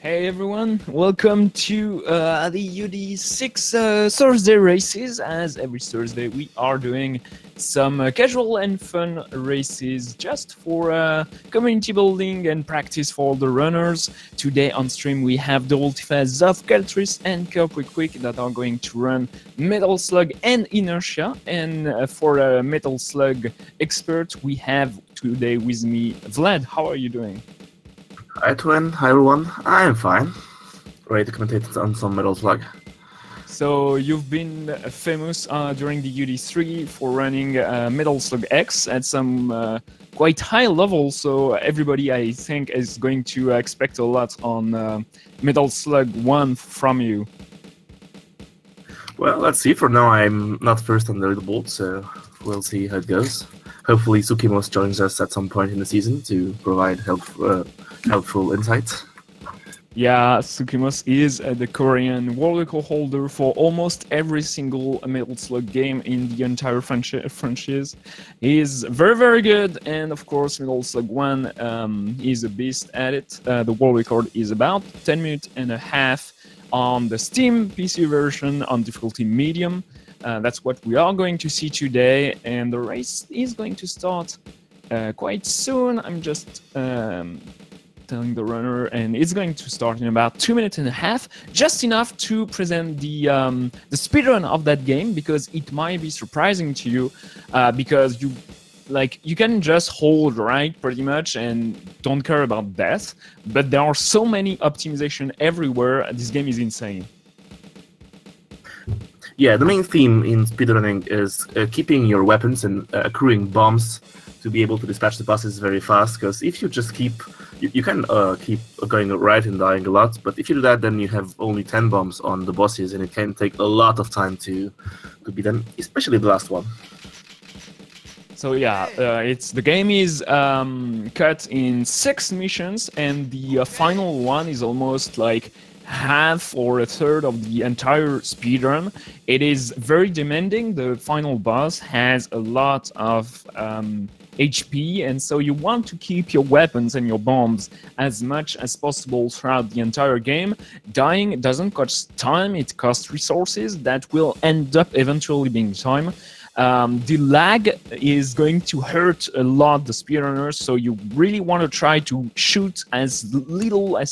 Hey everyone, welcome to the UD6 Thursday races. As every Thursday we are doing some casual and fun races just for community building and practice for the runners. Today on stream we have the Ultifa's of Caltris and Quick that are going to run Metal Slug and Inertia. And for a Metal Slug expert we have today with me Vlad. How are you doing? Hi Twin, hi everyone, I'm fine. Ready to commentate on some Metal Slug. So you've been famous during the UD3 for running Metal Slug X at some quite high level, so everybody I think is going to expect a lot on Metal Slug 1 from you. Well, let's see, for now I'm not first on the leaderboard, so we'll see how it goes. Hopefully Tsukimos joins us at some point in the season to provide helpful insights. Yeah, Tsukimos is the Korean world record holder for almost every single Metal Slug game in the entire franchise. He is very good, and of course Metal Slug 1 is a beast at it. The world record is about 10 minutes and a half on the Steam PC version on difficulty medium. That's what we are going to see today, and the race is going to start quite soon. I'm just telling the runner, and it's going to start in about 2 minutes and a half, just enough to present the speedrun of that game, because it might be surprising to you, because you can just hold right pretty much and don't care about death, but there are so many optimization everywhere. This game is insane. Yeah, the main theme in speedrunning is keeping your weapons and accruing bombs to be able to dispatch the bosses very fast, because if you just keep... You can keep going right and dying a lot, but if you do that, then you have only 10 bombs on the bosses, and it can take a lot of time to beat them, especially the last one. So yeah, the game is cut in 6 missions, and the final one is almost like half or a third of the entire speedrun. It is very demanding. The final boss has a lot of HP, and so you want to keep your weapons and your bombs as much as possible throughout the entire game. Dying doesn't cost time, it costs resources that will end up eventually being time. The lag is going to hurt a lot the speedrunners, so you really want to try to shoot as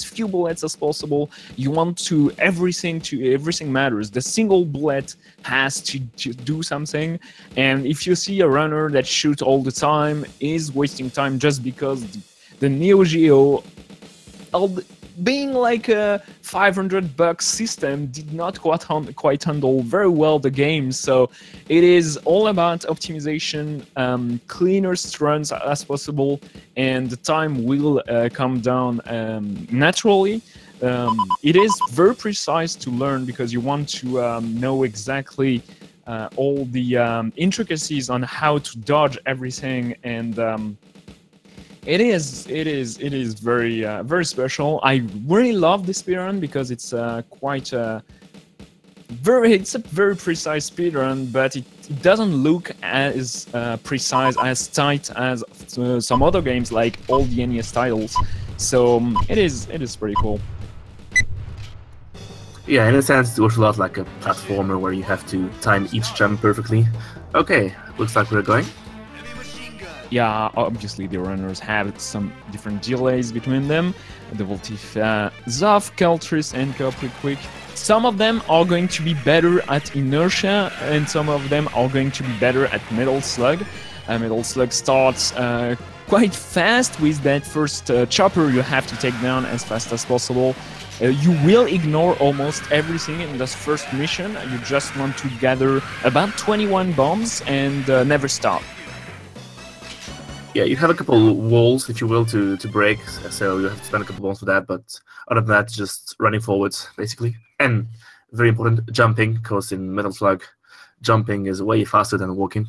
few bullets as possible. You want to everything matters. The single bullet has to do something, and if you see a runner that shoots all the time is wasting time just because the Neo Geo, being like a $500 system, did not quite handle very well the game. So it is all about optimization, cleanest runs as possible, and the time will come down naturally. It is very precise to learn, because you want to know exactly all the intricacies on how to dodge everything, and it is very special. I really love this speedrun because it's it's a very precise speedrun, but it doesn't look as precise, as tight as some other games like all the NES titles. So it is pretty cool. Yeah, in a sense it was a lot like a platformer where you have to time each jump perfectly. Okay, looks like we're going. Yeah, obviously the runners have some different delays between them. The Voltif, Zof, Caltris, and Quick. Some of them are going to be better at Inertia, and some of them are going to be better at Metal Slug. Metal Slug starts quite fast with that first chopper you have to take down as fast as possible. You will ignore almost everything in this first mission. You just want to gather about 21 bombs and never stop. Yeah, you have a couple walls, if you will, to break, so you have to spend a couple bombs for that, but other than that, just running forwards, basically. And very important, jumping, because in Metal Slug, jumping is way faster than walking.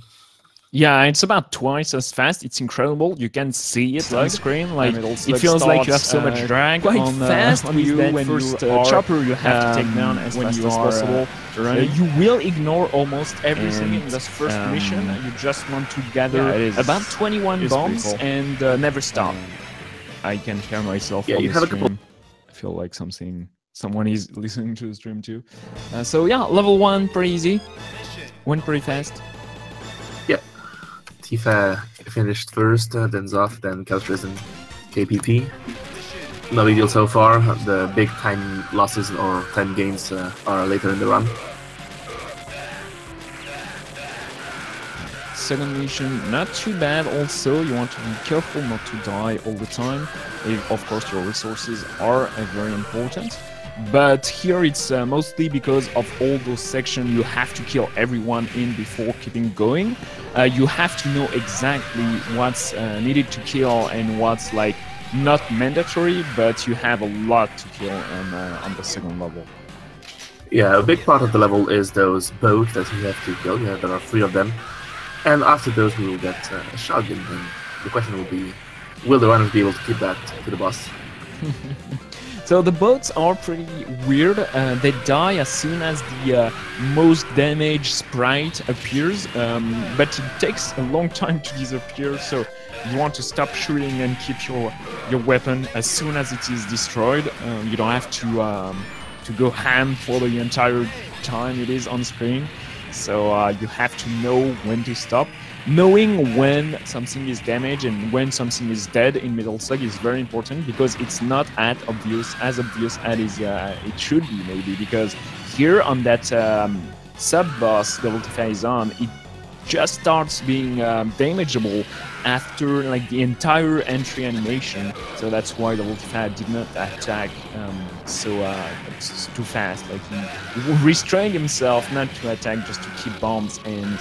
Yeah, it's about twice as fast. It's incredible. You can see it on the screen. Like, it feels like you have so much drag quite fast on you when first chopper you have to take down as fast as possible. You will ignore almost everything in this first mission. You just want to gather about 21 bombs and never stop. I can hear myself. Yeah, you have a couple feel like someone is listening to the stream too. So yeah, level 1 pretty easy, went pretty fast. Yeah, Tifa finished first, then Zoth, then Keltris and KPP. No big deal so far. The big time losses or time gains are later in the run. Second mission, not too bad. Also, you want to be careful not to die all the time. Of course, your resources are very important. But here it's mostly because of all those sections you have to kill everyone in before keeping going. You have to know exactly what's needed to kill and what's like not mandatory, but you have a lot to kill on the second level. Yeah, a big part of the level is those boats that you have to kill. Yeah, there are 3 of them. And after those, we will get a shotgun. And the question will be, will the runners be able to keep that to the boss? So the boats are pretty weird. They die as soon as the most damaged sprite appears, but it takes a long time to disappear. So you want to stop shooting and keep your weapon as soon as it is destroyed. You don't have to go ham for the entire time it is on screen. So you have to know when to stop. Knowing when something is damaged and when something is dead in Metal Slug is very important, because it's not as obvious as it should be, maybe, because here on that sub-boss the Ultime is on, it just starts being damageable after like the entire entry animation. So that's why the Ultime did not attack too fast. Like he restrained himself not to attack, just to keep bombs and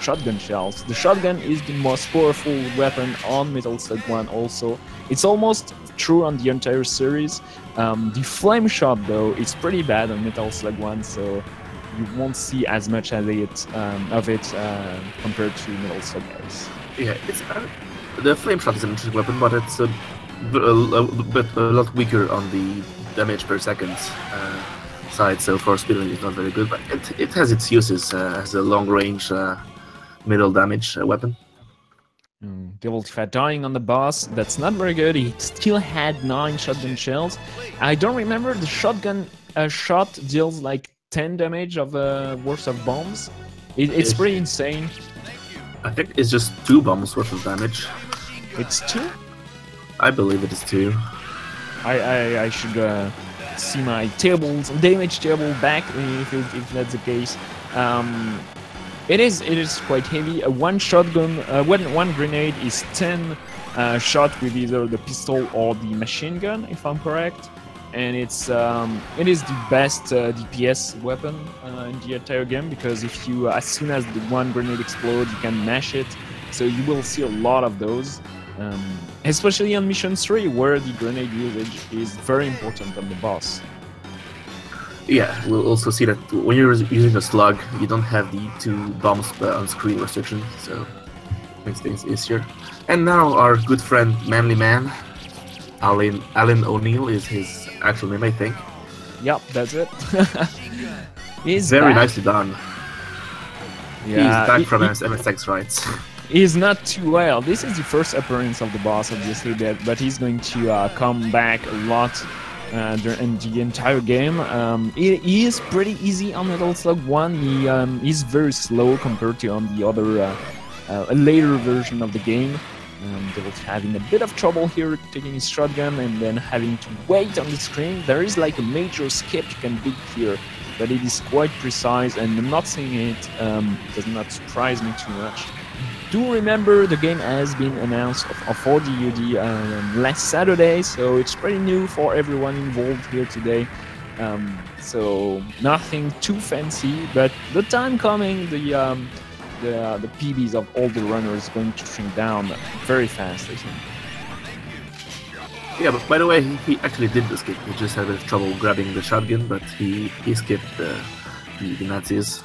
shotgun shells. The shotgun is the most powerful weapon on Metal Slug 1 also. It's almost true on the entire series. The flame shot though, it's pretty bad on Metal Slug 1, so you won't see as much of it compared to Metal Slug Ace. Yeah, it's the flame shot is an interesting weapon, but it's a lot weaker on the damage per second side. So for speedrunning, it's not very good, but it has its uses as a long range middle damage weapon. Devil Fat dying on the boss, that's not very good. He still had 9 shotgun shells. I don't remember, the shotgun shot deals like 10 damage of worth of bombs. It's pretty insane. I think it's just 2 bombs worth of damage. It's 2? I believe it is 2. I should see my tables, damage table back if that's the case. It is quite heavy. One shotgun, one grenade is 10 shot with either the pistol or the machine gun, if I'm correct. And it is the best DPS weapon in the entire game, because if you, as soon as the one grenade explodes, you can mash it. So you will see a lot of those, especially on Mission 3, where the grenade usage is very important on the boss. Yeah, we'll also see that when you're using a slug, you don't have the 2 bombs on screen restriction, so it makes things easier. And now our good friend Manly Man, Alan O'Neill is his actual name, I think. Yep, that's it. He's very back. nicely done. Yeah, he's back from his MSX rights. He's not too well. This is the first appearance of the boss, obviously, but he's going to come back a lot in the entire game. He is pretty easy on Metal Slug 1. He's very slow compared to on the other later version of the game. They were having a bit of trouble here taking his shotgun and then having to wait on the screen. There is like a major skip you can do here, but it is quite precise, and not seeing it does not surprise me too much. Do remember the game has been announced for DUD last Saturday, so it's pretty new for everyone involved here today. So nothing too fancy, but the time coming, the PBs of all the runners going to shrink down very fast, I think. Yeah, but by the way, he actually did the skip. He just had a bit of trouble grabbing the shotgun, but he skipped the Nazis.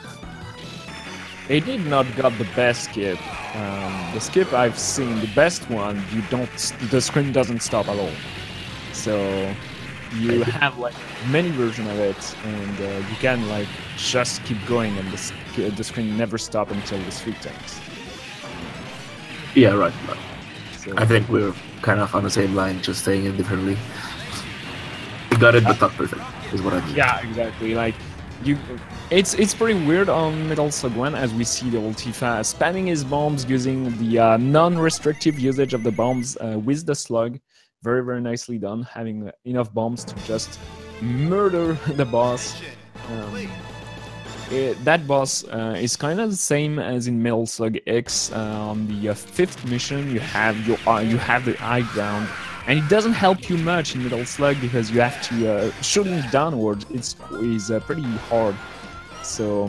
They did not got the best skip. The skip I've seen, the best one, the screen doesn't stop at all. So you have like many versions of it, and you can like just keep going, and the screen never stops until the sweep tanks. Yeah, right. So, I think we're kind of on the same line, just saying it differently. got it, but not perfect, is what I mean. Yeah, exactly. Like you, it's pretty weird on Metal Slug 1 as we see the Ultifa spamming his bombs using the non-restrictive usage of the bombs with the slug. Very, very nicely done, having enough bombs to just murder the boss. That boss is kind of the same as in Metal Slug X. On the fifth mission, you have the high ground, and it doesn't help you much in Metal Slug because you have to shooting downward. Is pretty hard. So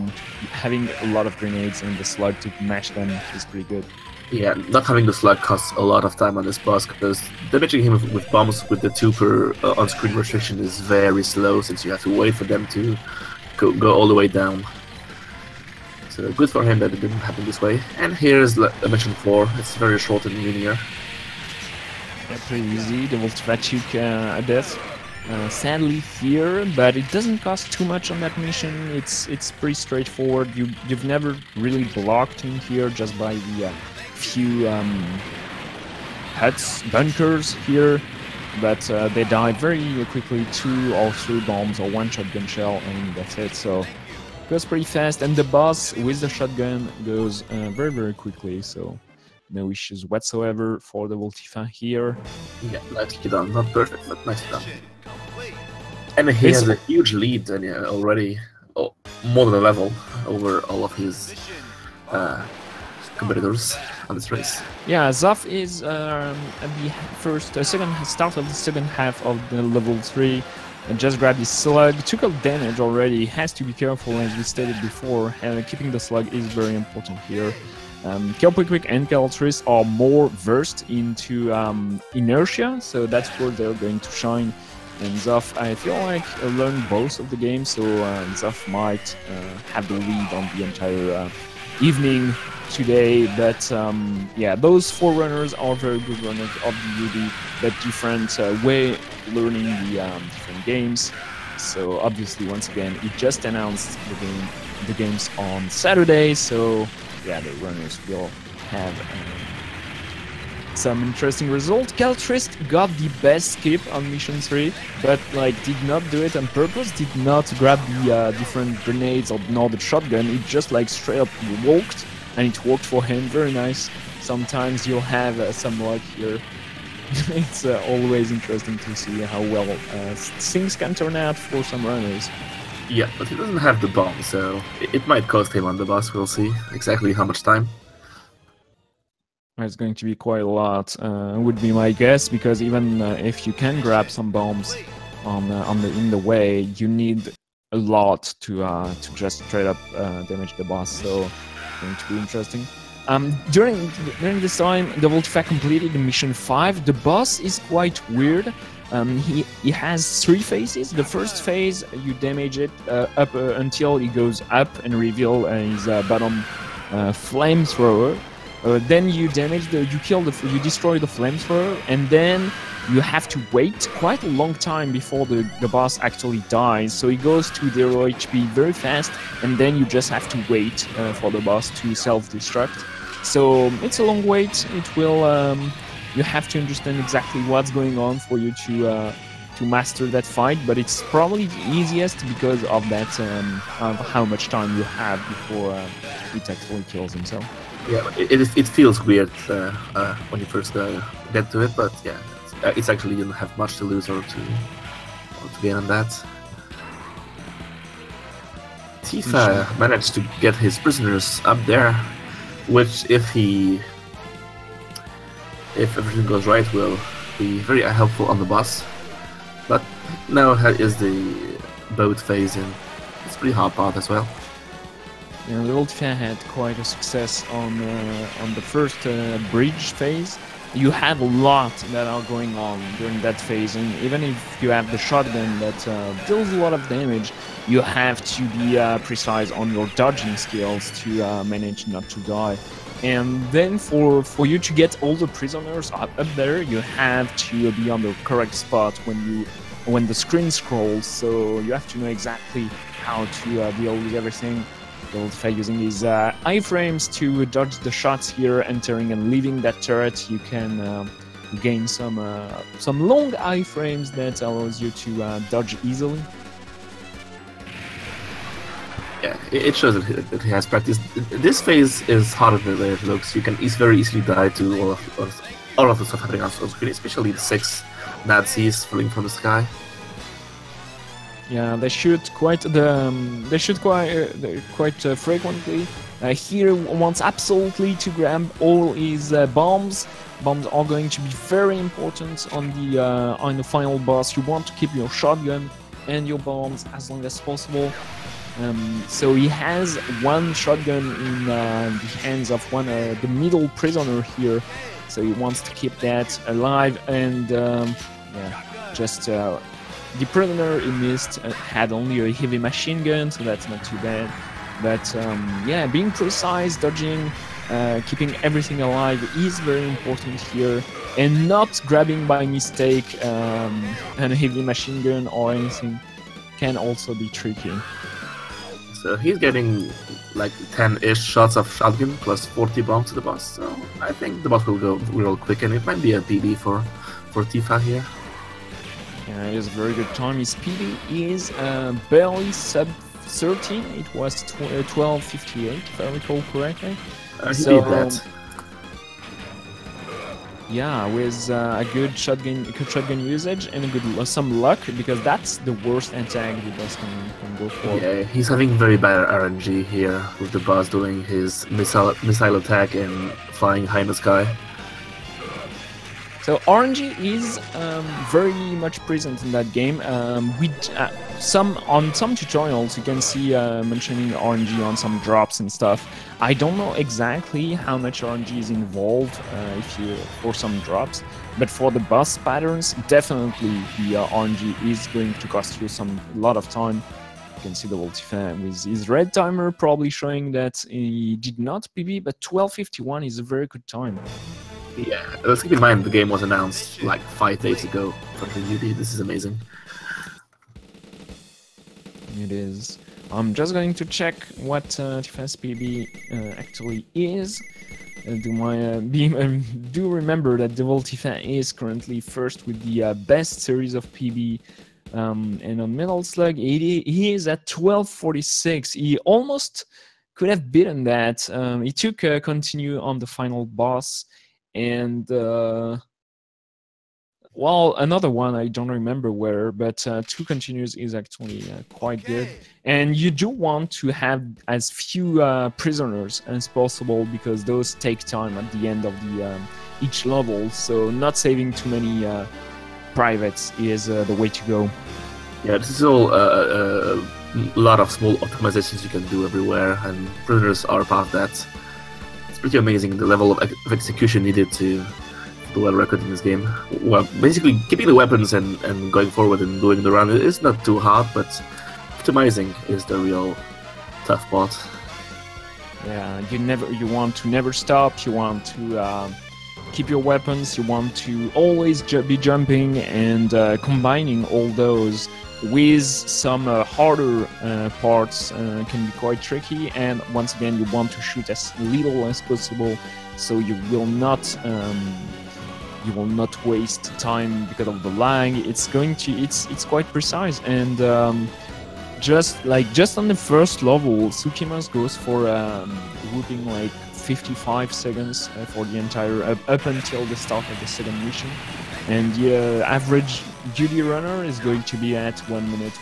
having a lot of grenades and the slug to match them is pretty good. Yeah, not having the slug costs a lot of time on this boss because damaging him with bombs with the 2 per on-screen restriction is very slow since you have to wait for them to go all the way down. So good for him that it didn't happen this way. And here's mission 4. It's very short and linear. Yeah, pretty easy. The Voltvatic death. Sadly here, but it doesn't cost too much on that mission. It's pretty straightforward. You've never really blocked in here just by the few huts, bunkers here, but they die very quickly. 2 or 3 bombs or 1 shotgun shell, and that's it. So it goes pretty fast, and the boss with the shotgun goes very, very quickly. So no issues whatsoever for the Ultifa here. Yeah, nicely done. Not perfect, but nicely done. And he has a huge lead and already, more than a level over all of his competitors on this race. Yeah, Zoff is at the start of the second half of the level 3 and just grabbed his slug. Took a damage already. Has to be careful, as we stated before, and keeping the slug is very important here. Kelpwick and Caltris are more versed into inertia, so that's where they're going to shine. And Zoff, I feel like, learned both of the games, so Zoff might have the lead on the entire evening today. But yeah, those 4 runners are very good runners of the UD, but different way learning the different games. So obviously, once again, it just announced the games on Saturday, so yeah, the runners will have some interesting results. Caltrist got the best skip on mission 3, but like did not do it on purpose, did not grab the different grenades or nor the shotgun. It just like straight up walked, and it worked for him. Very nice. Sometimes you'll have some luck here. It's always interesting to see how well things can turn out for some runners. Yeah, but he doesn't have the bomb, so it might cost him on the boss. We'll see exactly how much time. It's going to be quite a lot, would be my guess, because even if you can grab some bombs in the way, you need a lot to just straight up damage the boss. So it's going to be interesting. During this time, the Voltifa completed mission 5. The boss is quite weird. He has 3 phases. The first phase, you damage it up until he goes up and reveal his bottom flamethrower. Then you you destroy the flamethrower, and then you have to wait quite a long time before the boss actually dies. So he goes to 0 HP very fast, and then you just have to wait for the boss to self-destruct. So it's a long wait. It will. You have to understand exactly what's going on for you to master that fight, but it's probably the easiest because of that of how much time you have before it actually kills himself. Yeah, it feels weird when you first get to it, but yeah, it's actually you don't have much to lose or to gain on that. Tifa managed to get his prisoners up there, which if everything goes right will be very helpful on the boss. But now is the boat phase, and it's pretty hard part as well. Yeah, the Ultime had quite a success on the first bridge phase. You have a lot that are going on during that phase, and even if you have the shotgun that deals a lot of damage, you have to be precise on your dodging skills to manage not to die. And then for you to get all the prisoners up there, you have to be on the correct spot when the screen scrolls. So you have to know exactly how to deal with everything. Ultime using his iframes to dodge the shots here, entering and leaving that turret. You can gain some long iframes that allows you to dodge easily. Yeah, it shows that he has practice. This phase is harder than it looks. You can very easily die to all of the stuff happening on screen, especially the 6 Nazis falling from the sky. Yeah, they shoot quite frequently. Here wants absolutely to grab all his bombs. Bombs are going to be very important on the final boss. You want to keep your shotgun and your bombs as long as possible. So he has one shotgun in the hands of the middle prisoner here. So he wants to keep that alive, and the prisoner he missed had only a heavy machine gun, so that's not too bad. But being precise, dodging, keeping everything alive is very important here, and not grabbing by mistake a heavy machine gun or anything can also be tricky. So he's getting like 10-ish shots of shotgun plus 40 bombs to the boss. So I think the boss will go real quick, and it might be a PB for Tifa here. Yeah, it is a very good time. His PB is barely sub 13. It was 12:58, if I recall correctly. He did that. Yeah, with a good shotgun usage and some luck, because that's the worst attack the boss can go for. Yeah, he's having very bad RNG here with the boss doing his missile attack and flying high in the sky. So RNG is very much present in that game. On some tutorials you can see mentioning RNG on some drops and stuff. I don't know exactly how much RNG is involved for some drops, but for the boss patterns, definitely the RNG is going to cost you a lot of time. You can see the Ultime with his red timer probably showing that he did not PB, but 12:51 is a very good time. Yeah, let's keep in mind the game was announced like 5 days ago for the UD. This is amazing. It is. I'm just going to check what Tifa's PB actually is. Do remember that Devil Tifa is currently first with the best series of PB, and on Metal Slug he is at 12:46. He almost could have beaten that. He took a continue on the final boss. And well, another one I don't remember where, but 2 continues is actually quite good. And you do want to have as few prisoners as possible, because those take time at the end of each level. So not saving too many privates is the way to go. Yeah, this is all a lot of small optimizations you can do everywhere, and prisoners are part of that. Pretty amazing the level of execution needed to do a record in this game. Well, basically keeping the weapons and going forward and doing the run is not too hard, but optimizing is the real tough part. Yeah, you want to never stop. You want to keep your weapons. You want to always be jumping and combining all those with some harder parts can be quite tricky. And once again, you want to shoot as little as possible, so you will not waste time because of the lag. It's quite precise, and just on the first level, Tsukima's goes for whooping like 55 seconds for the entire up until the start of the second mission. And the average duty runner is going to be at 1 minute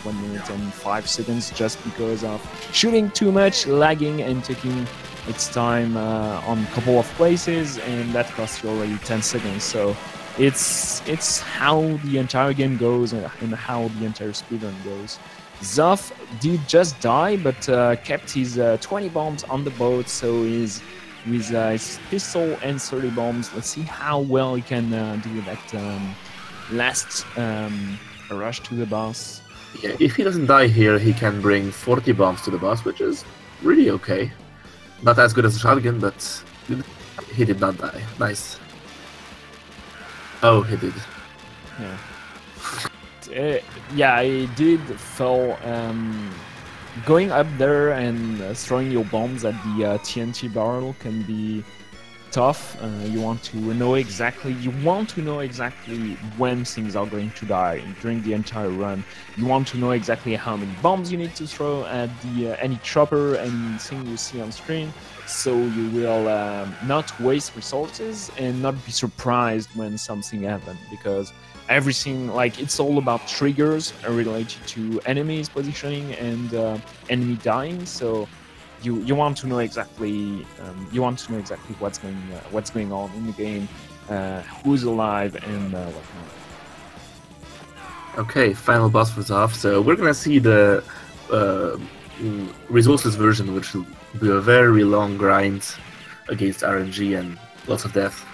and 5 seconds, just because of shooting too much, lagging, and taking its time on a couple of places, and that costs you already 10 seconds. So it's how the entire game goes and how the entire speedrun goes. Zoff did just die, but kept his 20 bombs on the boat, so he's with his pistol and 30 bombs. Let's see how well he can do that last rush to the boss. Yeah, if he doesn't die here, he can bring 40 bombs to the boss, which is really okay. Not as good as a shotgun, but he did not die. Nice. Oh, he did. Yeah. Yeah, he did fall. Going up there and throwing your bombs at the TNT barrel can be tough. You want to know exactly when things are going to die during the entire run. You want to know exactly how many bombs you need to throw at the any chopper, anything you see on screen, so you will not waste resources and not be surprised when something happens, because everything, like, it's all about triggers related to enemies positioning and enemy dying. So you want to know exactly what's going on in the game, who's alive, and whatnot. Okay, final boss was off. So we're gonna see the resources version, which will be a very long grind against RNG and lots of death.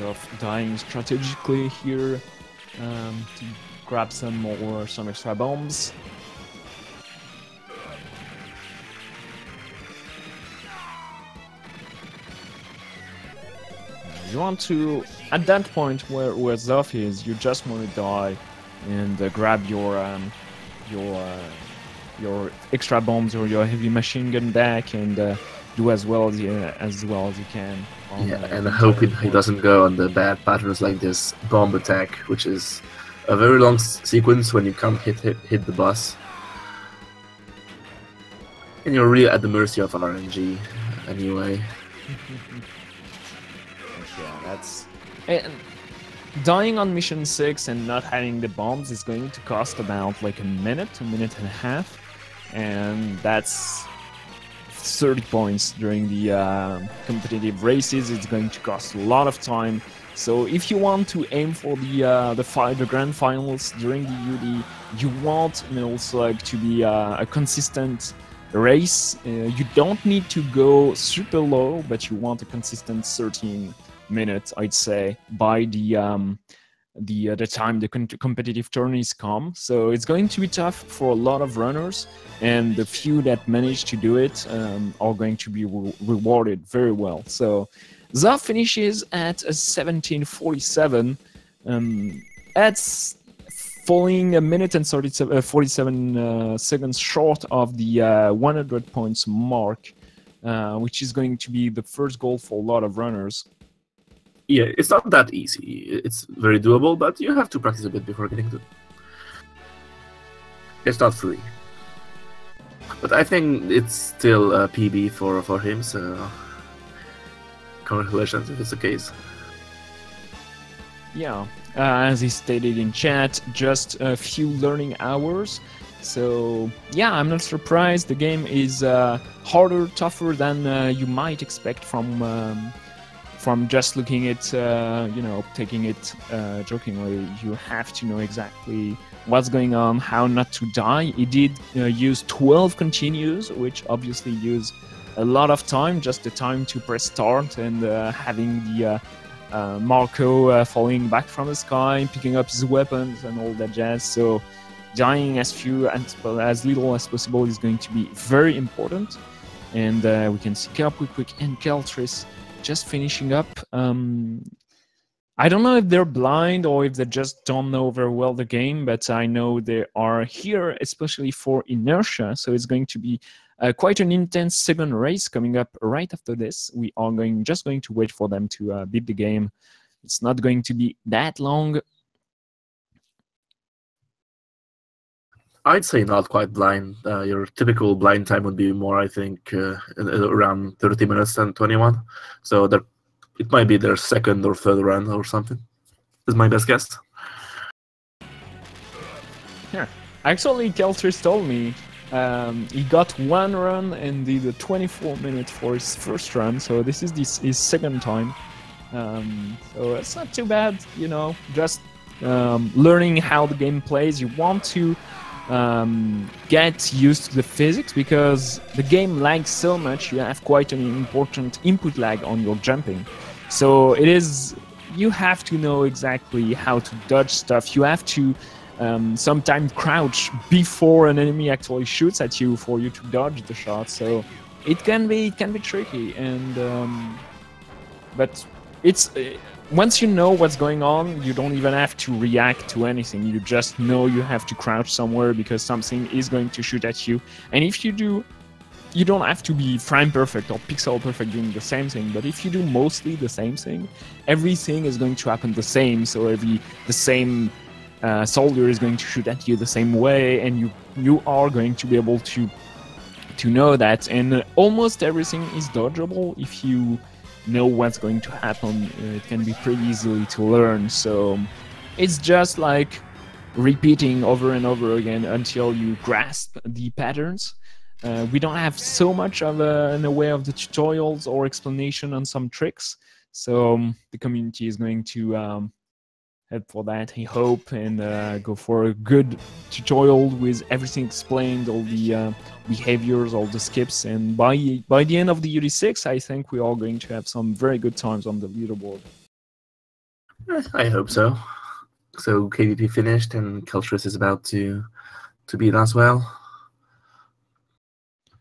Of dying strategically here to grab some extra bombs. You want to, at that point where Zoff is, you just want to die and grab your extra bombs or your heavy machine gun deck and do as well as you can. Yeah, and I hope he doesn't go on the bad patterns like this bomb attack, which is a very long sequence when you can't hit the boss. And you're really at the mercy of RNG anyway. Yeah, that's... And dying on mission 6 and not having the bombs is going to cost about like a minute and a half, and that's 30 points during the competitive races. It's going to cost a lot of time. So if you want to aim for the grand finals during the UD, you want Slug to be a consistent race. You don't need to go super low, but you want a consistent 13 minutes, I'd say, by the time the competitive tourneys come. So it's going to be tough for a lot of runners, and the few that manage to do it are going to be rewarded very well. So Zoff finishes at a 17:47. That's falling a minute and 47 seconds short of the 100 points mark, which is going to be the first goal for a lot of runners. Yeah, it's not that easy. It's very doable, but you have to practice a bit before getting to it. It's not free. But I think it's still a PB for him, so congratulations if it's the case. Yeah, as he stated in chat, just a few learning hours. So yeah, I'm not surprised. The game is harder, tougher than you might expect from just looking at, taking it jokingly. You have to know exactly what's going on, how not to die. He did use 12 continues, which obviously use a lot of time, just the time to press start and having the Marco falling back from the sky, picking up his weapons and all that jazz. So dying as little as possible is going to be very important. And we can see Quick and Keltris just finishing up. I don't know if they're blind or if they just don't know very well the game, but I know they are here especially for inertia. So it's going to be quite an intense second race coming up right after this. We are just going to wait for them to beat the game. It's not going to be that long. I'd say not quite blind. Your typical blind time would be more, I think, around 30 minutes and 21. So it might be their second or third run or something. Is my best guess. Yeah, actually, Keltris told me he got one run and did a 24 minutes for his first run. So this is his second time. So it's not too bad, just learning how the game plays. You want to get used to the physics because the game lags so much. You have quite an important input lag on your jumping. So you have to know exactly how to dodge stuff. You have to sometimes crouch before an enemy actually shoots at you for you to dodge the shot. So it can be tricky, and but it's once you know what's going on, you don't even have to react to anything. You just know you have to crouch somewhere because something is going to shoot at you. And if you do, you don't have to be frame perfect or pixel perfect doing the same thing, but if you do mostly the same thing, everything is going to happen the same. So the same soldier is going to shoot at you the same way, and you are going to be able to know that. And almost everything is dodgeable if you know what's going to happen. It can be pretty easily to learn. So it's just like repeating over and over again until you grasp the patterns. We don't have so much of in the way of the tutorials or explanation on some tricks, so the community is going to head for that, I hope, and go for a good tutorial with everything explained, all the behaviors, all the skips, and by the end of the UD6, I think we are going to have some very good times on the leaderboard. I hope so. So KDP finished, and Keltris is about to beat as well.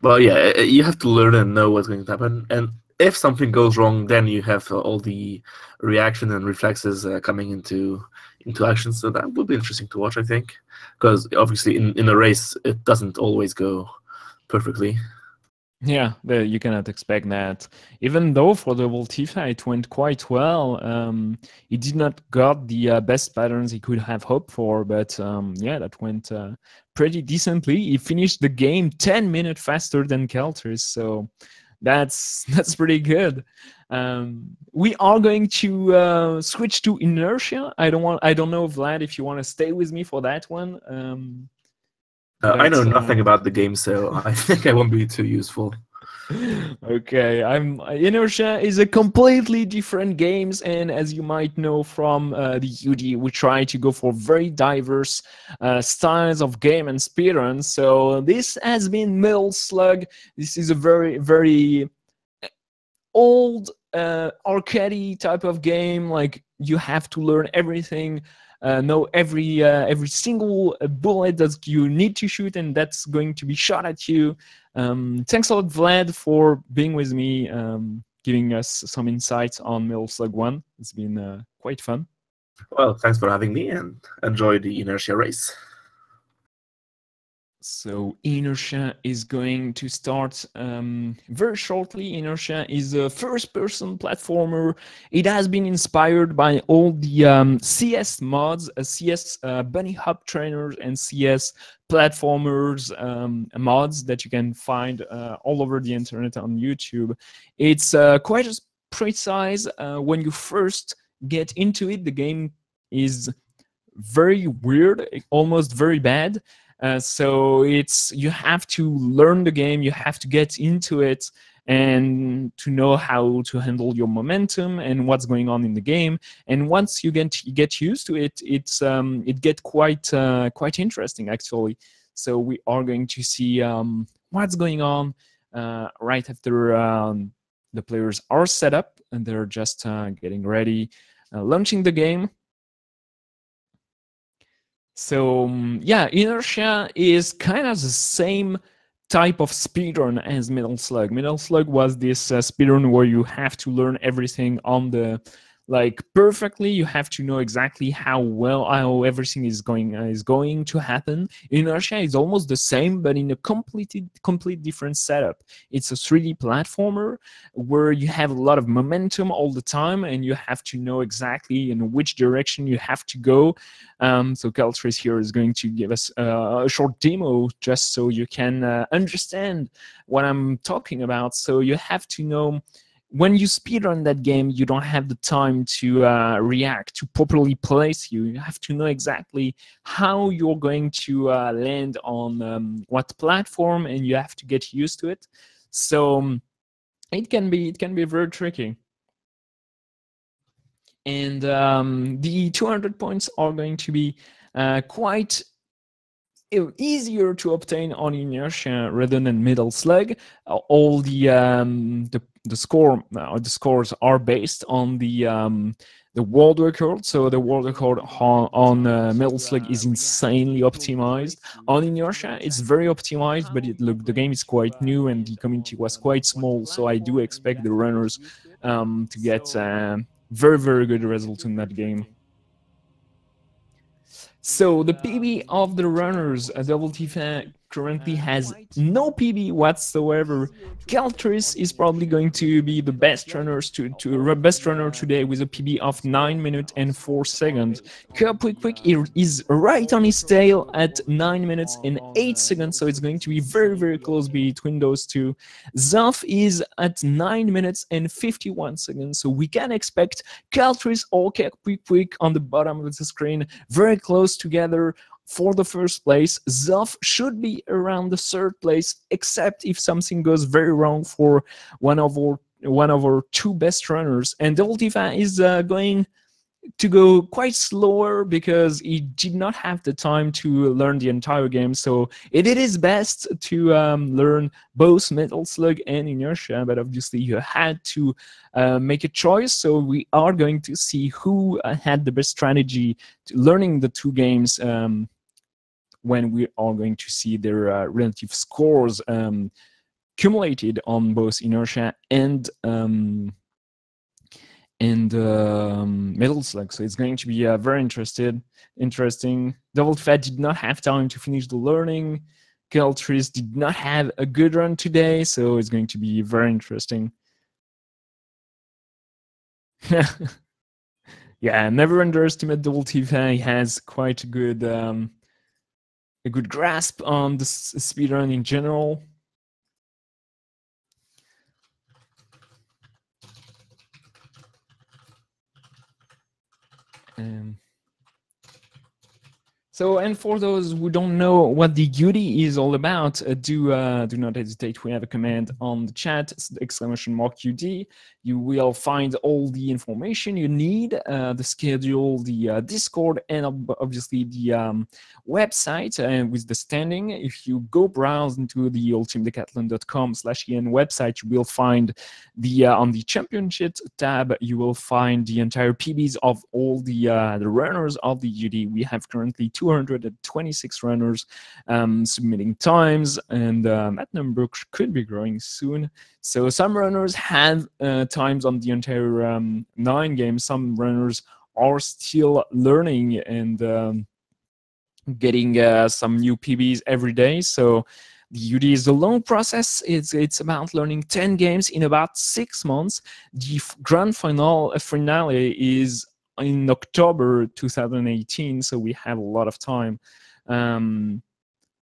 Well, yeah, you have to learn and know what's going to happen, and if something goes wrong, then you have all the reaction and reflexes coming into action. So that will be interesting to watch, I think, because obviously in a race it doesn't always go perfectly. Yeah, you cannot expect that. Even though for the Voltifa it went quite well, he did not got the best patterns he could have hoped for, but yeah, that went pretty decently. He finished the game 10 minutes faster than Kelters, so that's pretty good. We are going to switch to Inertia. I don't know, Vlad, if you want to stay with me for that one. I know nothing about the game, so I think I won't be too useful. Okay, Inertia is a completely different games, and as you might know from the UD, we try to go for very diverse styles of game and speedrun. So this has been Metal Slug. This is a very old arcade type of game. Like, you have to learn everything, know every single bullet that you need to shoot, and that's going to be shot at you. Thanks a lot, Vlad, for being with me, giving us some insights on Metal Slug 1. It's been quite fun. Well, thanks for having me, and enjoy the Inertia race. So Inertia is going to start very shortly. Inertia is a first-person platformer. It has been inspired by all the CS mods, CS bunny hop trainers, and CS platformers mods that you can find all over the internet on YouTube. It's quite precise. When you first get into it, the game is very weird, almost very bad. So you have to learn the game, you have to get into it, and to know how to handle your momentum and what's going on in the game. And once you get used to it, it gets quite interesting, actually. So we are going to see what's going on right after the players are set up and they're just getting ready, launching the game. So yeah, Inertia is kind of the same type of speedrun as Metal Slug. Metal Slug was this speedrun where you have to learn everything on the perfectly. You have to know exactly how everything is going to happen. Inertia is almost the same, but in a complete different setup. It's a 3D platformer where you have a lot of momentum all the time, and you have to know exactly in which direction you have to go. So Caltrace here is going to give us a short demo just so you can understand what I'm talking about. So you have to know, when you speedrun that game, you don't have the time to react, to properly place you. You have to know exactly how you're going to land on what platform, and you have to get used to it. So it can be very tricky. And the 200 points are going to be quite easier to obtain on Inertia rather than Metal Slug. All the scores are based on the world record. So the world record on Metal Slug is insanely optimized. On Inertia, it's very optimized, but the game is quite new and the community was quite small. So I do expect the runners to get very good results in that game. So the PB of the runners, Double T currently has no PB whatsoever. Keltris is probably going to be the best best runner today with a PB of 9 minutes and 4 seconds. Quick is right on his tail at 9 minutes and 8 seconds, so it's going to be very close between those two. Zoff is at 9 minutes and 51 seconds, so we can expect Keltris or Quick on the bottom of the screen, very close together for the first place. Zoff should be around the third place, except if something goes very wrong for one of our two best runners. And Ultifa is going to go quite slower because he did not have the time to learn the entire game. So it did his best to learn both Metal Slug and Inertia, but obviously you had to make a choice. So we are going to see who had the best strategy to learning the two games when we are going to see their relative scores accumulated on both Inertia and Metal Slug. So it's going to be very interesting. Double Fat did not have time to finish the learning. Keltris did not have a good run today, so it's going to be very interesting. Yeah, never underestimate Double Tifa. He has quite a good grasp on the speedrun in general. So, and for those who don't know what the UD is all about, do not hesitate. We have a command on the chat, !UD. You will find all the information you need, the schedule, the Discord, and obviously the website with the standing. If you go browse into the ultimedecathlon.com/en website, you will find the on the championship tab, you will find the entire PBs of all the runners of the UD. We have currently 226 runners submitting times, and that number could be growing soon. So some runners have times on the entire 9 games. Some runners are still learning and getting some new PBs every day. So the UD is a long process. It's about learning 10 games in about 6 months. The grand finale is in October 2018, so we have a lot of time.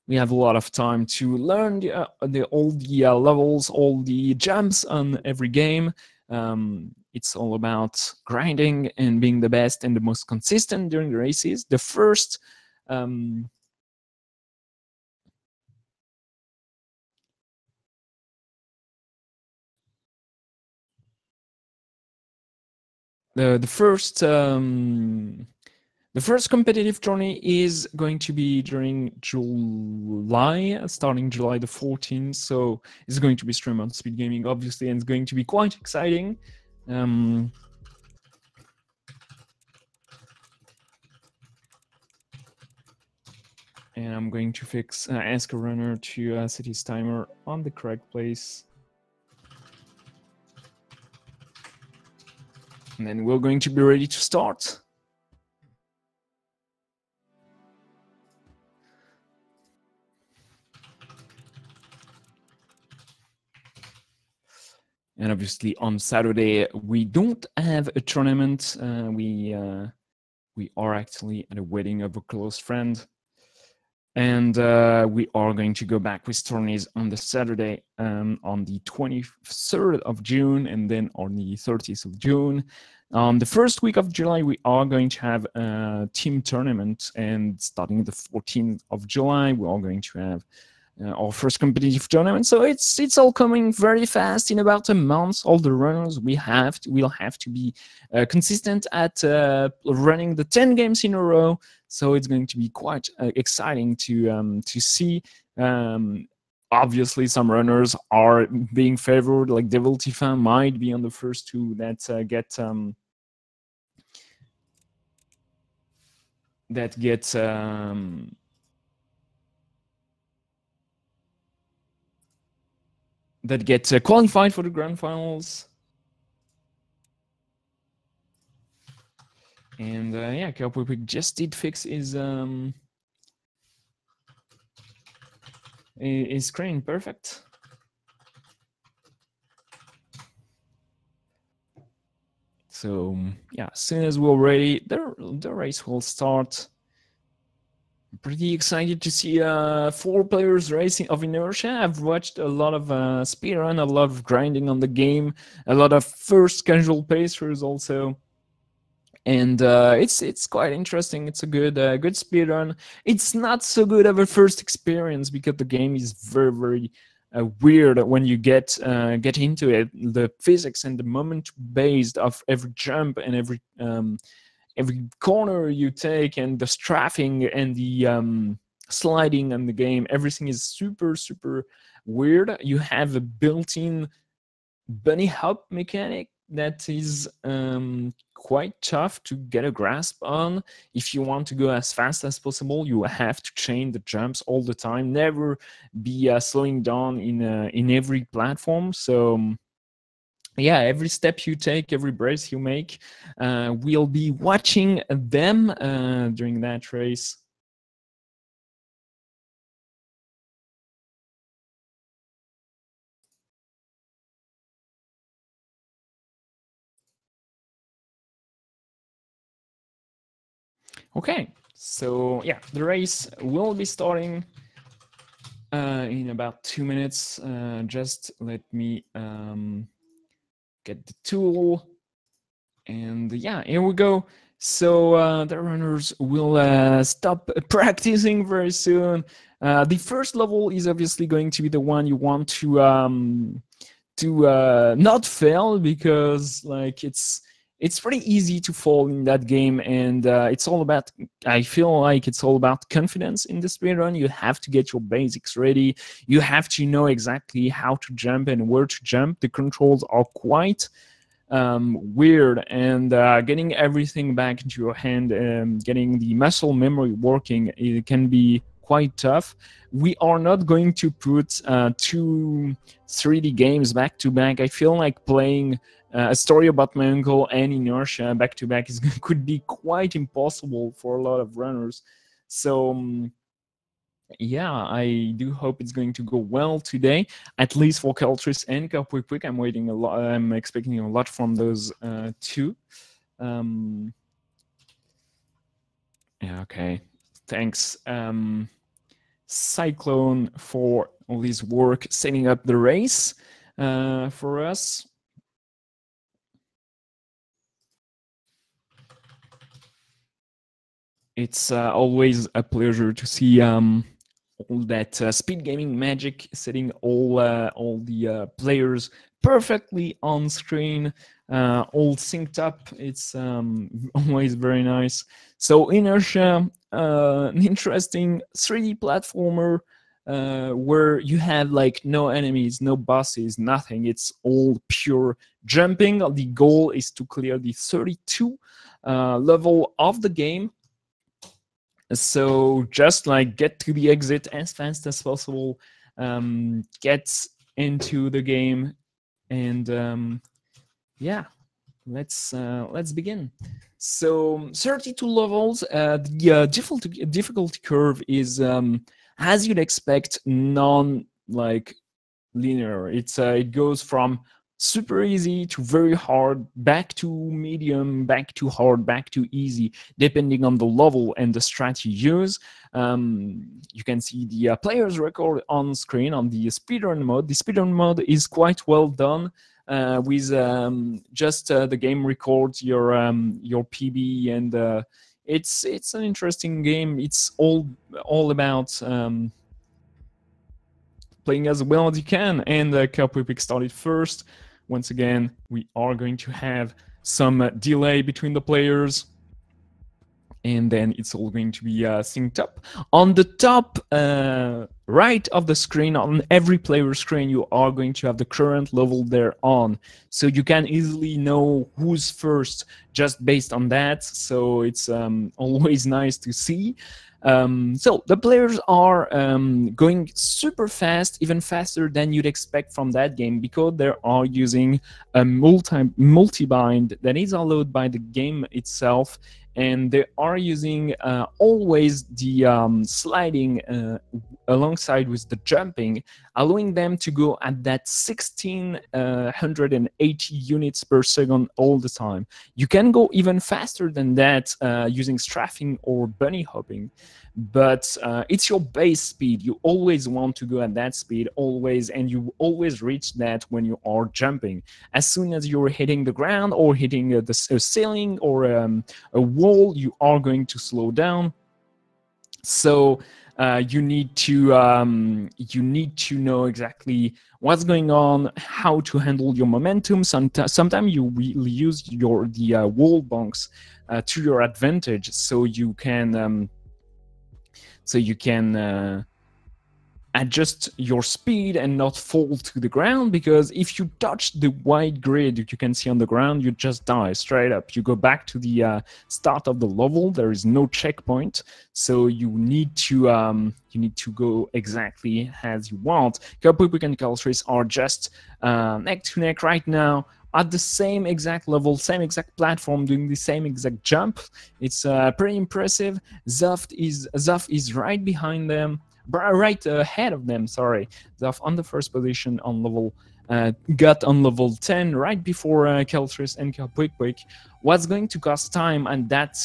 We have a lot of time to learn all the levels, all the jumps on every game. It's all about grinding and being the best and the most consistent during the races. The first the first competitive tourney is going to be during July, starting July the 14th. So it's going to be streamed on Speed Gaming, obviously, and it's going to be quite exciting. And I'm going to ask a runner to set his timer on the correct place. And then we're going to be ready to start. And obviously on Saturday, we don't have a tournament. We are actually at a wedding of a close friend. And we are going to go back with tourneys on the Saturday on the 23rd of June and then on the 30th of June. On the first week of July, we are going to have a team tournament, and starting the 14th of July, we are going to have our first competitive tournament. So it's all coming very fast. In about a month, all the runners will have to be consistent at running the 10 games in a row. So it's going to be quite exciting to see. Obviously, some runners are being favored, like Devil Tifa might be on the first two that get qualified for the grand finals. And yeah, Kelpwick just did fix his Is screen perfect? So yeah, as soon as we're ready, the race will start. Pretty excited to see 4 players racing of inertia. I've watched a lot of speedrun, a lot of grinding on the game, a lot of first casual pacers also. And it's quite interesting. It's a good speedrun. It's not so good of a first experience because the game is very weird when you get into it. The physics and the moment based of every jump and every corner you take and the strafing and the sliding on the game, everything is super weird. You have a built-in bunny hop mechanic that is quite tough to get a grasp on. If you want to go as fast as possible, you have to chain the jumps all the time, never be slowing down in every platform. So yeah, every step you take, every brace you make, we'll be watching them during that race. Okay, so yeah, the race will be starting in about 2 minutes. Just let me get the tool. And yeah, here we go. So the runners will stop practicing very soon. The first level is obviously going to be the one you want to not fail, because like it's pretty easy to fall in that game, and it's all about, I feel like it's all about confidence in the speedrun. You have to get your basics ready. You have to know exactly how to jump and where to jump. The controls are quite weird, and getting everything back into your hand and getting the muscle memory working, it can be quite tough. We are not going to put 2 3D games back to back. I feel like playing a story about my uncle and inertia back to back could be quite impossible for a lot of runners. So yeah, I do hope it's going to go well today, at least for Caltris and Quick. I'm waiting a lot. I'm expecting a lot from those two. Yeah, okay. Thanks, Cyclone, for all this work setting up the race for us. It's always a pleasure to see all that speed gaming magic, setting all the players perfectly on screen, all synced up. It's always very nice. So Inertia, an interesting 3D platformer where you have like no enemies, no bosses, nothing. It's all pure jumping. The goal is to clear the 32 level of the game. So just like get to the exit as fast as possible, get into the game, and yeah, let's begin. So 32 levels. The difficulty curve is, as you'd expect, non like linear. It goes from super easy to very hard, back to medium, back to hard, back to easy, depending on the level and the strat you use. You can see the player's record on screen on the speedrun mode. The speedrun mode is quite well done. With just the game records your PB, and it's an interesting game. It's all about playing as well as you can, and Kelpwipic started first. Once again, we are going to have some delay between the players, and then it's all going to be synced up. On the top right of the screen, on every player screen, you are going to have the current level they're on. So you can easily know who's first just based on that. So it's always nice to see. So the players are going super fast, even faster than you'd expect from that game, because they are using a multi-bind that is allowed by the game itself. and they are using always the sliding alongside with the jumping, allowing them to go at that 1680 units per second all the time. You can go even faster than that using strafing or bunny hopping, but it's your base speed. You always want to go at that speed, always, and you always reach that when you are jumping. As soon as you're hitting the ground or hitting the ceiling or a wall, you are going to slow down. So you need to know exactly what's going on, how to handle your momentum. Sometimes you really use the wall bunks to your advantage, so you can adjust your speed and not fall to the ground, because if you touch the white grid you can see on the ground, you just die straight up. You go back to the start of the level. There is no checkpoint, so you need to go exactly as you want. Quick and Caltris are just neck to neck right now, at the same exact level, same exact platform, doing the same exact jump. It's pretty impressive. Zoff is right behind them, right ahead of them. Sorry, Zoff on the first position on level. Got on level 10 right before Caltris and Quick. What's going to cost time and that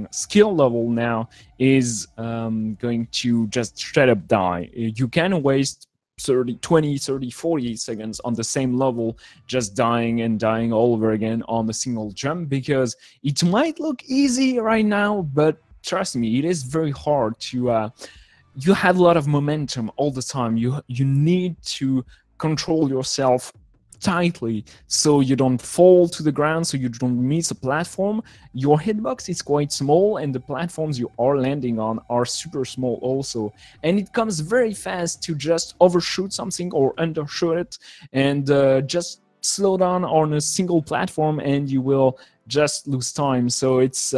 skill level now is going to just straight up die. You can waste 20, 30, 40 seconds on the same level, just dying and dying all over again on a single jump, because it might look easy right now, but trust me, it is very hard to you have a lot of momentum all the time. You need to control yourself tightly so you don't fall to the ground, so you don't miss a platform. Your hitbox is quite small and the platforms you are landing on are super small also, and it comes very fast to just overshoot something or undershoot it and just slow down on a single platform and you will just lose time. So it's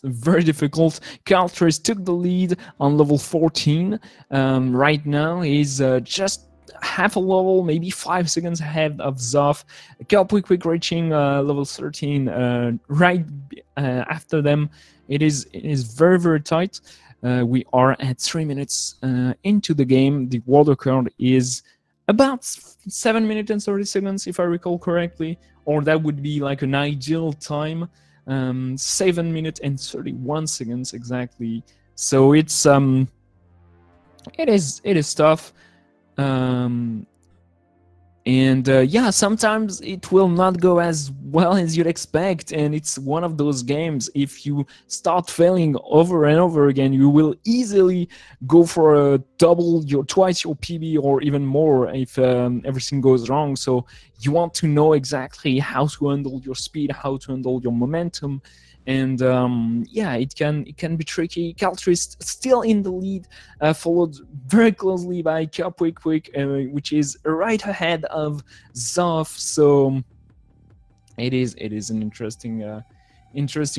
very difficult. Caltris took the lead on level 14. Right now he's just half a level, maybe 5 seconds ahead of Zoff. Quick reaching level 13 right after them. It is very, very tight. We are at 3 minutes into the game. The world record is about 7 minutes and 30 seconds, if I recall correctly, or that would be like an ideal time. 7 minutes and 31 seconds exactly. So it's it is tough. Yeah, sometimes it will not go as well as you'd expect, and it's one of those games, if you start failing over and over again, you will easily go for a twice your PB or even more if everything goes wrong. So you want to know exactly how to handle your speed, how to handle your momentum, and yeah, it can be tricky. Caltris still in the lead, followed very closely by Quick, which is right ahead of Zoff. So it is an interesting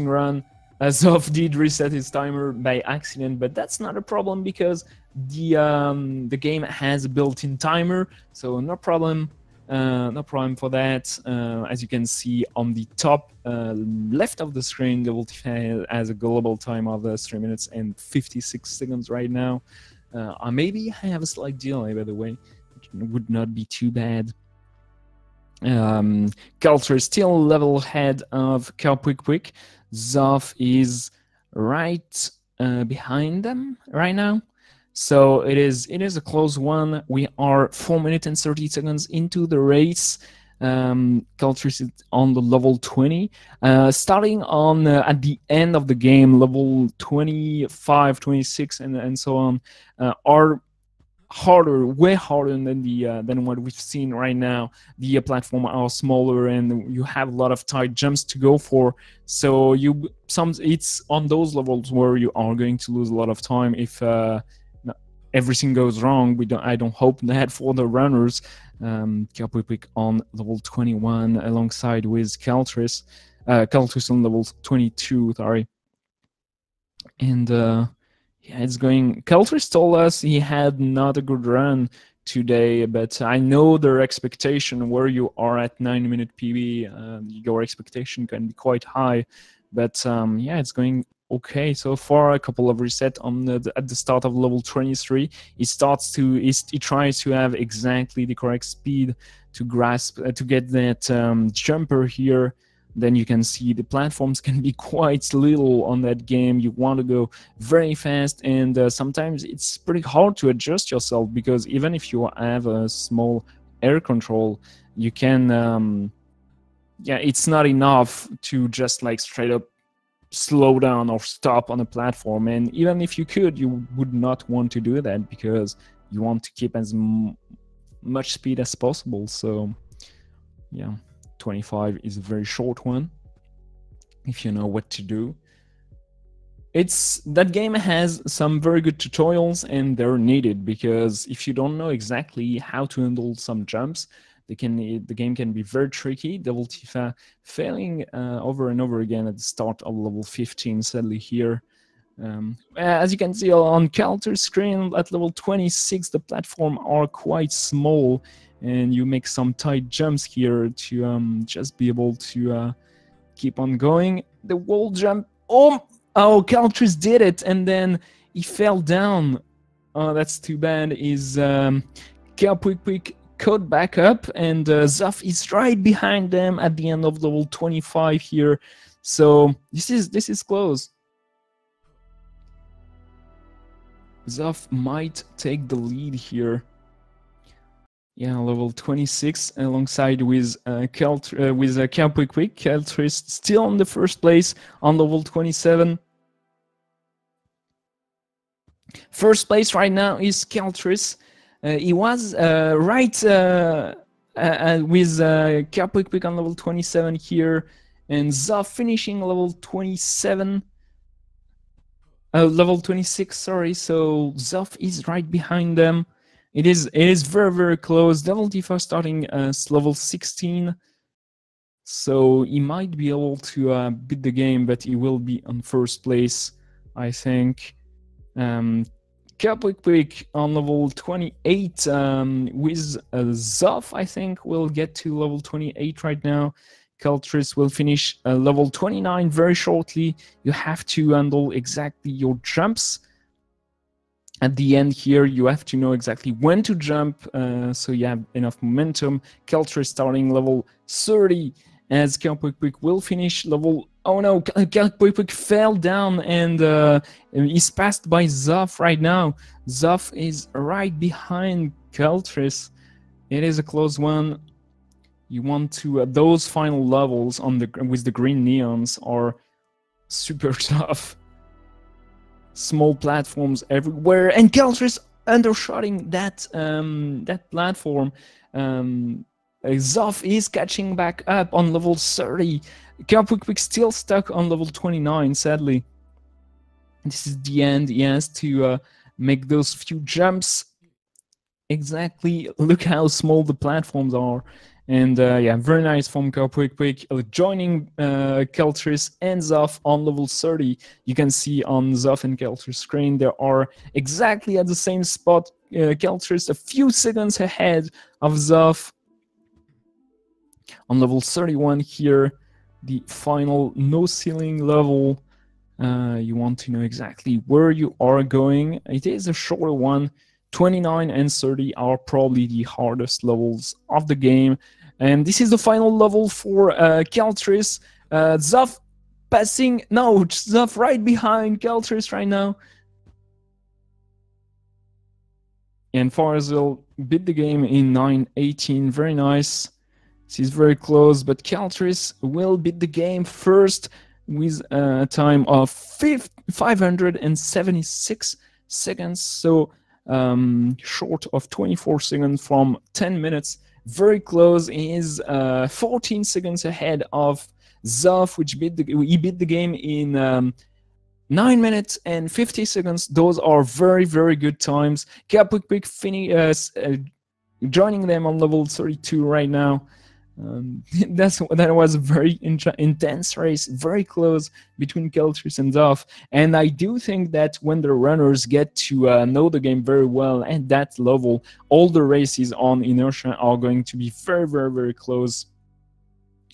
run. Zoff did reset his timer by accident, but that's not a problem because the game has a built-in timer, so no problem. No problem for that. As you can see on the top left of the screen, the Ultime has a global time of 3 minutes and 56 seconds right now. Maybe I have a slight delay, by the way, which would not be too bad. Culture is still level ahead of Quick. Zoff is right behind them right now. So it is a close one. We are 4 minutes and 30 seconds into the race. Culture is on the level 20. Starting on at the end of the game, level 25, 26, and so on are harder, way harder than what we've seen right now. The platform are smaller and you have a lot of tight jumps to go for. So it's on those levels where you are going to lose a lot of time if everything goes wrong. I don't hope that for the runners. Quick on level 21 alongside with Caltris. Caltris on level 22, sorry. And yeah, it's going. Caltris told us he had not a good run today, but I know their expectation where you are at 9-minute PB. Your expectation can be quite high, but yeah, it's going okay so far. A couple of reset on at the start of level 23. He tries to have exactly the correct speed to grasp to get that jumper here. Then you can see the platforms can be quite little on that game. You want to go very fast, and sometimes it's pretty hard to adjust yourself, because even if you have a small air control, you can yeah, it's not enough to just like straight up slow down or stop on a platform. And even if you could, you would not want to do that, because you want to keep as much speed as possible. So yeah, 25 is a very short one if you know what to do. That game has some very good tutorials, and they're needed, because if you don't know exactly how to handle some jumps, the game can be very tricky. Devil Tifa failing over and over again at the start of level 15, sadly here. As you can see on Calter's screen, at level 26, the platform are quite small, and you make some tight jumps here to just be able to keep on going. The wall jump, oh, Caltris did it, and then he fell down. Oh, that's too bad. Is Quick caught back up, and Zaf is right behind them at the end of level 25 here. So this is close. Zaf might take the lead here. Yeah, level 26 alongside with Quick. Caltris still on the first place on level 27. First place right now is Caltris. He was right with Quick on level 27 here, and Zaf finishing level 27. Level 26, sorry. So Zaf is right behind them. It is very, very close. Devil Tifa starting as level 16. So he might be able to beat the game, but he will be on first place, I think. Quick on level 28 with Zaf, I think, will get to level 28 right now. Caltris will finish level 29 very shortly. You have to handle exactly your jumps. At the end here, you have to know exactly when to jump, so you have enough momentum. Caltris starting level 30, as Quick will finish level... Oh no, Quick fell down, and is passed by Zaf right now. Zaf is right behind Caltris. It is a close one. You want to... those final levels on with the green neons are super tough. Small platforms everywhere, and Caltris undershotting that that platform. Zaf is catching back up on level 30. Quick still stuck on level 29, sadly. This is the end. He has to make those few jumps. Exactly, look how small the platforms are. And yeah, very nice from Quick joining Caltris and Zaf on level 30. You can see on Zaf and Caltris screen, they are exactly at the same spot. Caltris a few seconds ahead of Zaf. On level 31 here, the final no ceiling level. You want to know exactly where you are going. It is a shorter one. 29 and 30 are probably the hardest levels of the game. And this is the final level for Caltris. Zaf passing... No, Zaf right behind Caltris right now. And Farzel beat the game in 9:18. Very nice. This is very close, but Caltris will beat the game first with a time of 576 seconds. So short of 24 seconds from 10 minutes. Very close. He is 14 seconds ahead of Zaf, which beat the game in 9 minutes and 50 seconds. Those are very, very good times. Quick joining them on level 32 right now. That was a very intense race, very close between Keltris and Duff. And I do think that when the runners get to know the game very well at that level, all the races on Inertia are going to be very, very, very close.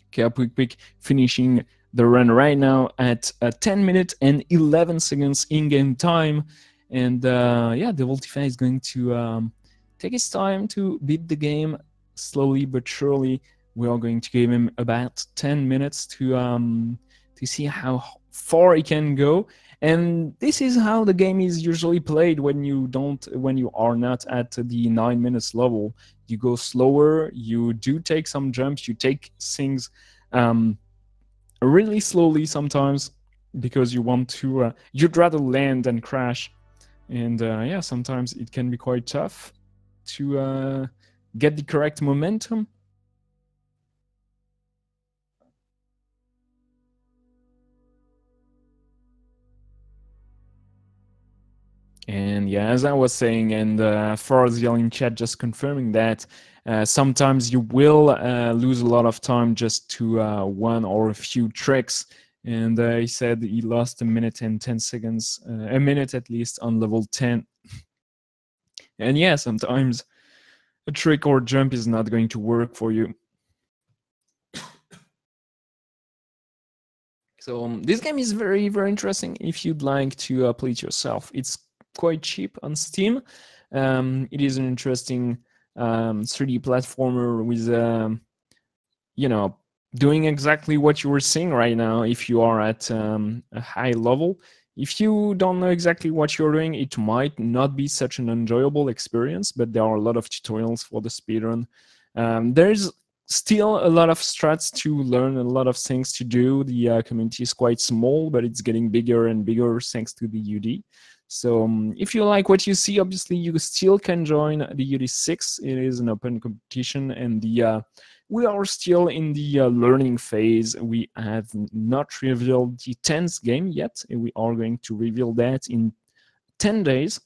Okay, quick finishing the run right now at 10 minutes and 11 seconds in-game time. And yeah, the Voltifa is going to take his time to beat the game slowly but surely. We are going to give him about 10 minutes to see how far he can go. And this is how the game is usually played when you are not at the 9 minutes level. You go slower, you do take some jumps, you take things really slowly sometimes because you want to, you'd rather land than crash. And yeah, sometimes it can be quite tough to get the correct momentum. And yeah, as I was saying, and Farzil in chat just confirming that sometimes you will lose a lot of time just to one or a few tricks. And he said he lost a minute and 10 seconds, a minute at least on level 10. And yeah, sometimes a trick or jump is not going to work for you. So this game is very, very interesting if you'd like to play it yourself. It's quite cheap on Steam. It is an interesting 3D platformer with, you know, doing exactly what you were seeing right now if you are at a high level. If you don't know exactly what you're doing, it might not be such an enjoyable experience, but there are a lot of tutorials for the speedrun. There's still a lot of strats to learn, a lot of things to do. The community is quite small, but it's getting bigger and bigger thanks to the UD. So if you like what you see, obviously you still can join the UD6. It is an open competition, and the we are still in the learning phase. We have not revealed the 10th game yet. We are going to reveal that in 10 days.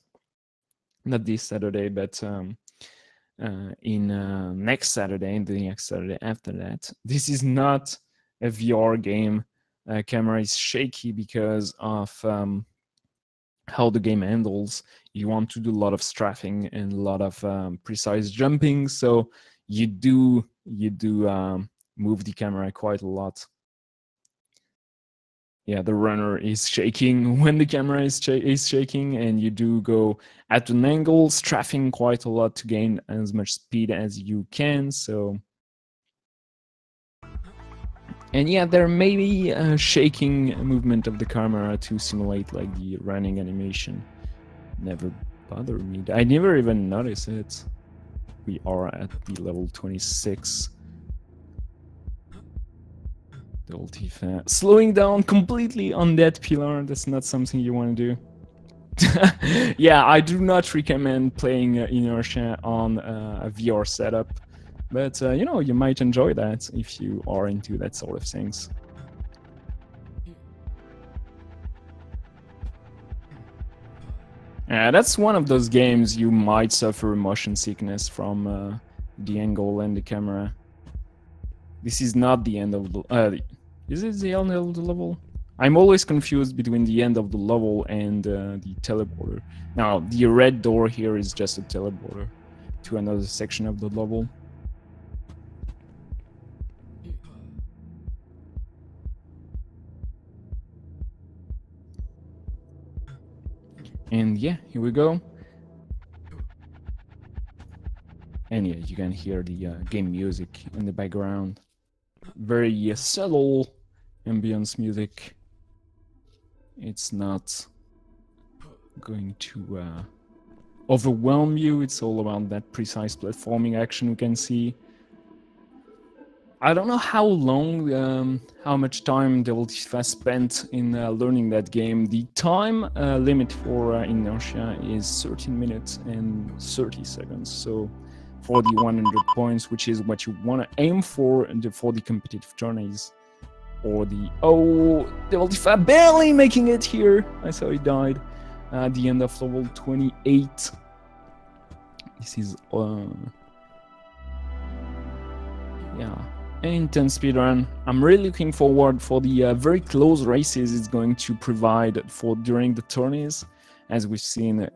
Not this Saturday, but in next Saturday, and the next Saturday after that. This is not a VR game. Camera is shaky because of how the game handles. You want to do a lot of strafing and a lot of precise jumping, so you do move the camera quite a lot. Yeah, the runner is shaking when the camera is shaking, and you do go at an angle, strafing quite a lot to gain as much speed as you can. So, and yeah, there may be a shaking movement of the camera to simulate like the running animation. Never bothered me. I never even noticed it. We are at the level 26. The Ultime slowing down completely on that pillar. That's not something you want to do. Yeah, I do not recommend playing Inertia on a VR setup, but you know, you might enjoy that if you are into that sort of things. That's one of those games you might suffer motion sickness from the angle and the camera. This is not the end of the... is it the end of the level? I'm always confused between the end of the level and the teleporter. Now, the red door here is just a teleporter to another section of the level. And yeah, here we go. And yeah, you can hear the game music in the background. Very subtle ambience music. It's not going to overwhelm you. It's all about that precise platforming action we can see. I don't know how long, how much time Ultime spent in learning that game. The time limit for Inertia is 13 minutes and 30 seconds. So for the 100 points, which is what you want to aim for the competitive tourneys. Or the... Oh, Ultime barely making it here. I saw he died at the end of level 28. This is... yeah. intense speedrun. I'm really looking forward for the very close races it's going to provide for during the tourneys, as we've seen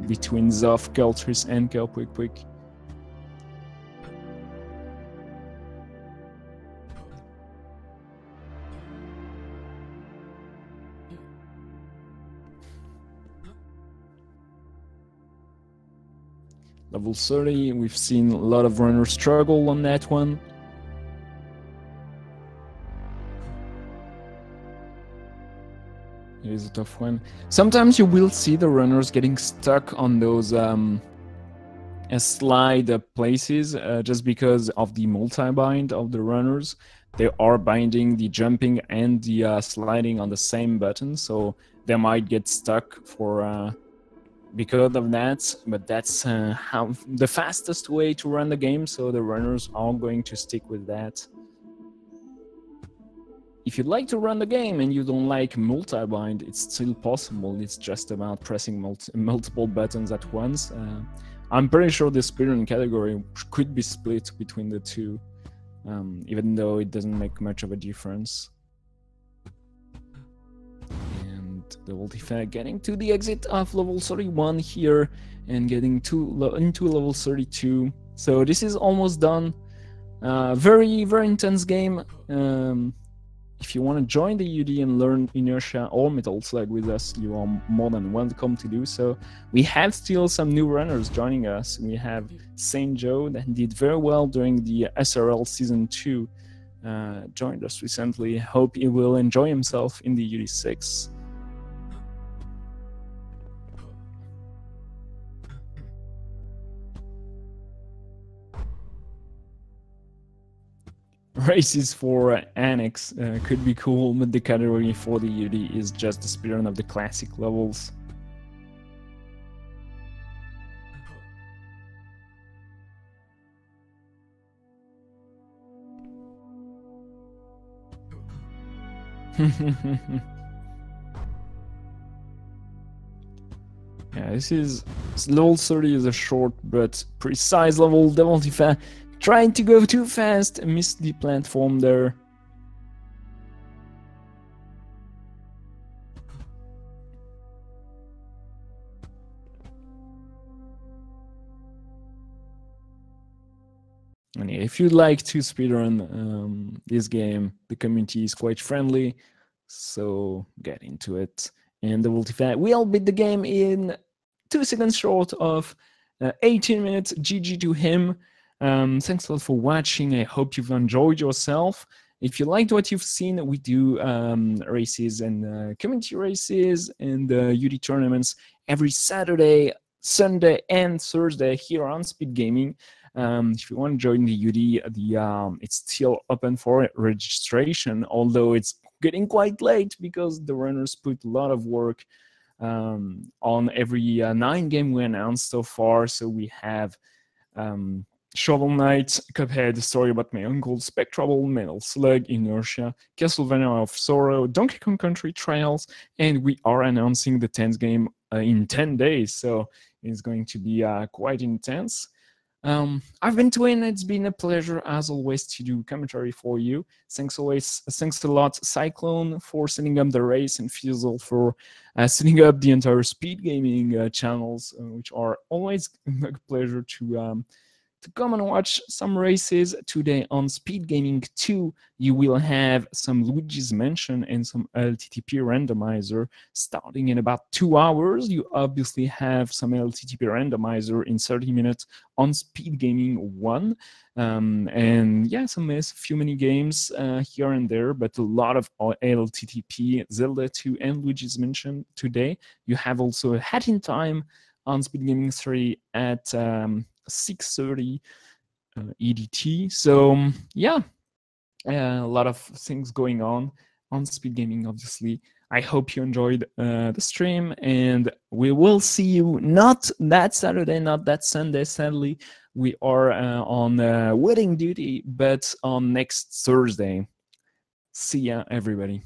between Zoff, Keltris, and Kelquick. Level 30, we've seen a lot of runners struggle on that one. It is a tough one. Sometimes you will see the runners getting stuck on those slide places just because of the multi-bind of the runners. They are binding the jumping and the sliding on the same button, so they might get stuck for because of that, but that's how the fastest way to run the game, so the runners are going to stick with that. If you'd like to run the game and you don't like multi-bind, it's still possible. It's just about pressing multiple buttons at once. I'm pretty sure the speedrun category could be split between the two, even though it doesn't make much of a difference. The Ultifag getting to the exit of level 31 here and getting into level 32. So this is almost done. Very, very intense game. If you want to join the UD and learn Inertia or Metal Slug with us, you are more than welcome to do so. We have still some new runners joining us. We have Saint Joe that did very well during the SRL Season 2. Joined us recently. Hope he will enjoy himself in the UD6. Races for Annex could be cool, but the category for the UD is just the speedrun of the classic levels. Yeah, this is level 30 is a short but precise level. Devil trying to go too fast, missed the platform there. And if you'd like to speedrun this game, the community is quite friendly, so get into it. And the Ultifag will beat the game in 2 seconds short of 18 minutes. GG to him. Thanks a lot for watching. I hope you've enjoyed yourself. If you liked what you've seen, we do races and community races and UD tournaments every Saturday, Sunday, and Thursday here on Speed Gaming. If you want to join the UD, it's still open for registration, although it's getting quite late because the runners put a lot of work on every 9 game we announced so far. So we have Shovel Knight, Cuphead, Story About My Uncle, Spectrable, Metal Slug, Inertia, Castlevania of Sorrow, Donkey Kong Country Trials, and we are announcing the 10th game in 10 days, so it's going to be quite intense. I've been Twin. It's been a pleasure as always to do commentary for you. Thanks a lot, Cyclone, for setting up the race, and Fuzel for setting up the entire Speed Gaming channels, which are always a pleasure to come and watch some races. Today on Speed Gaming 2, you will have some Luigi's Mansion and some LTTP randomizer starting in about 2 hours. You obviously have some LTTP randomizer in 30 minutes on Speed Gaming 1. And yeah, a few mini games here and there, but a lot of LTTP, Zelda 2, and Luigi's Mansion today. You have also a Hat in Time on Speed Gaming 3 at 6:30 EDT. So yeah, a lot of things going on Speed Gaming, obviously. I hope you enjoyed the stream, and we will see you not that Saturday, not that Sunday, sadly. We are on wedding duty, but on next Thursday. See ya, everybody.